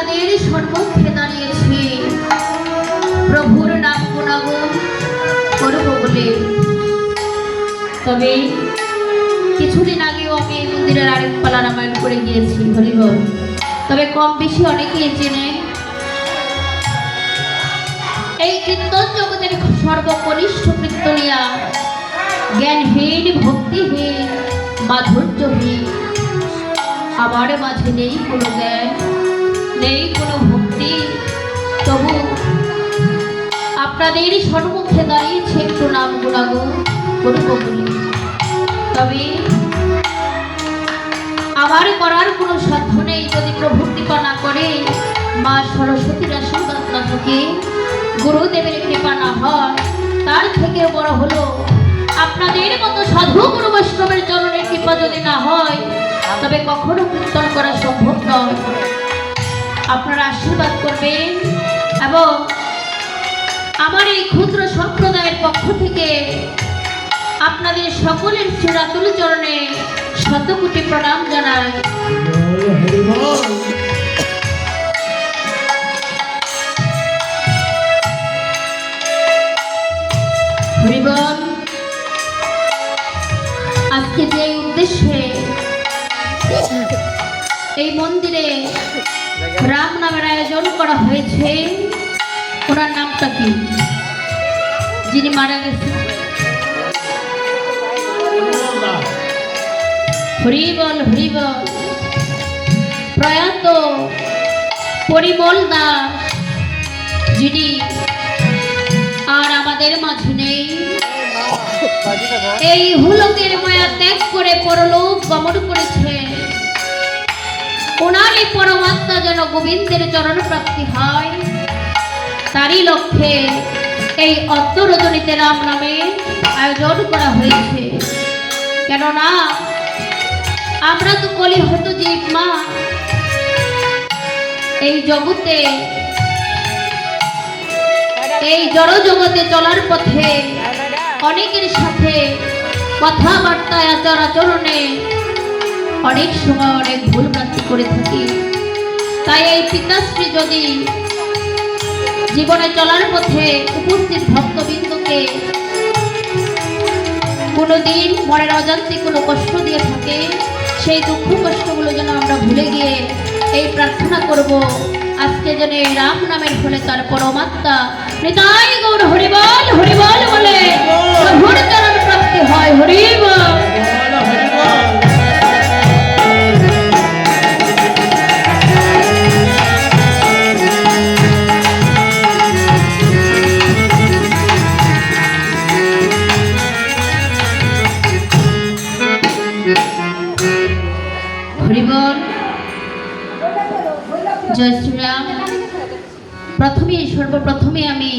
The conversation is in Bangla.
আপনাদের সম্মুখে দাঁড়িয়েছি প্রভুর নাম গুণাগুণ করব বলে। তবে কিছুদিন আগেও আমি মন্দিরের আরেক পালা রামায়ণ করে গিয়েছি হরিবল। তবে কম বেশি অনেকেই চেনে এই কীর্তন জগতের সর্বকনিষ্ঠ কীর্তনিয়া, জ্ঞানহীন ভক্তিহীন মাধুর্যহীন। আমার মাঝে নেই কোনো জ্ঞান, নেই কোনো ভক্তি, তবু আপনাদের সম্মুখে দাঁড়িয়েছে একটু নাম গুণাগুণ করব বলে। তবে আমার করার কোনো সাধ্য নেই, যদি প্রভু কৃপা না করে, মা সরস্বতীর আশীর্বাদ না থাকে, গুরুদেবের কৃপা না হয়, তার থেকেও বড় হলো আপনাদের মতো সাধু গুরু বৈষ্ণবের চরণের কৃপা যদি না হয়, তবে কখনো কীর্তন করা সম্ভব নয়। আপনারা আশীর্বাদ করবেন এবং আমার এই ক্ষুদ্র সম্প্রদায়ের পক্ষ থেকে আপনাদের সকলের চিরাতুল চরণে শতকোটি প্রণাম জানাই। হরিবল। আজকে যে উদ্দেশ্যে এই মন্দিরে রাম নামের আয়োজন করা হয়েছে, ওনার নামটা কি? যিনি মারা গেছেন, হরিবল হরিবল, প্রয়াত পরিমল দাস, যিনি আর আমাদের মাঝে নেই। এই হুলকের মায়া ত্যাগ করে পরলোক গমন করেছে। ওনার এই পরমাত্মা যেন গোবিন্দের চরণ প্রাপ্তি হয়, তারই লক্ষ্যে এই অদ্যরজনীতে রাম নামে আয়োজন করা হয়েছে। কেননা আমরা তো কলিহত জীব মা, এই জগতে, এই জড় জগতে চলার পথে অনেকের সাথে কথাবার্তায় আচার আচরণে অনেক সময় অনেক ভুল ভ্রান্তি করে থাকি। তাই এই পিতাশ্রী যদি জীবনে চলার পথে উপস্থিত ভক্তবৃন্দকে কোনোদিন মনের অজান্তে কোনো কষ্ট দিয়ে থাকে, সেই দুঃখ কষ্টগুলো যেন আমরা ভুলে গিয়ে এই প্রার্থনা করব, আজকে যেন এই রাম নামের ফলে তার পরমাত্মা নিতাই গৌর হরিবল হরিবল বলে প্রভুর চরণ প্রাপ্তি হয়। হরিবল। হরিবল। জয় শ্রীরাম। সর্বপ্রথমে আমি